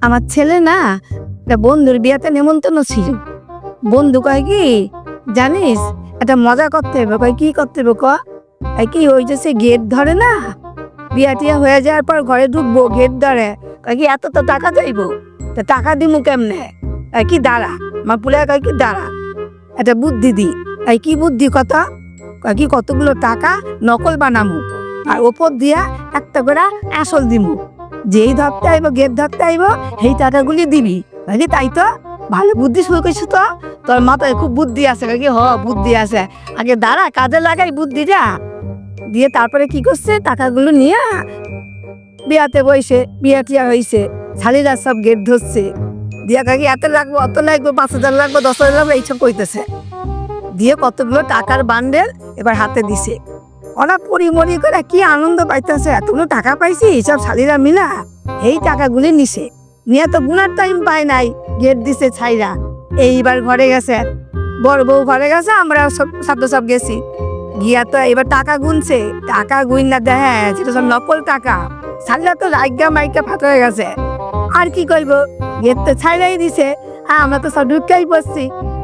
আমার ছেলে না একটা বন্ধুর বিয়েতে নেমন্তন্ন ছিল। বন্ধু কয় কি জানিস, একটা মজা করতে হবে। কয় কি করতে হবে কি ওই যে সে গেট ধরে না, বিয়া টিয়া হয়ে যাওয়ার পর ঘরে ঢুকবো, গেট ধরে। কয় কি এত তো টাকা চাইবো, তা টাকা দিমু কেমনে? কি দাঁড়া, আমার পুলে কয় কি দাঁড়া, একটা বুদ্ধি দি। কি বুদ্ধি কথা? কয় কি কতগুলো টাকা নকল বানামু, আর ওপর দিয়া একটা করে আসল দিমু। যেই ধরতে আইব, গেট ধরতে আইব, সেই টাকাগুলি দিবি। কি তাই তো ভালো বুদ্ধি শুরু করছিস তো, তোর মাথায় খুব বুদ্ধি আছে। কি বুদ্ধি আছে, আগে দাঁড়া কাজে লাগাই বুদ্ধি যা দিয়ে। তারপরে কি করছে, টাকাগুলো নিয়ে বিয়াতে বইছে, বিয়া টিয়া হয়েছে, শালিরা সব গেট ধরছে। দিয়া কাকি এত লাগবো, অত লাগবে, 5,000 লাগবে, 10,000 লাগবে, এইসব কইতেছে। দিয়ে কতগুলো টাকার বান্ডেল এবার হাতে দিছে। ওরা পরিমরি করে কি আনন্দ পাইতেছে, এতগুলো টাকা পাইছি সব শালিরা মিলা। এই টাকাগুলি নিছে, নিয়ে তো গুনার টাইম পায় নাই, গেট দিছে ছাইরা। এইবার ঘরে গেছে, বড় বউ ঘরে গেছে, আমরা সব গেছি। গিয়া তো এবার টাকা গুনছে, টাকা গুন না দেখে সেটা সব নকল টাকা। শালিরা তো রাইগা মাইকা ফাটা হয়ে গেছে। আর কি কইব, গেট তো ছাইরাই দিছে, আমরা তো সব ঢুকাই পড়ছি।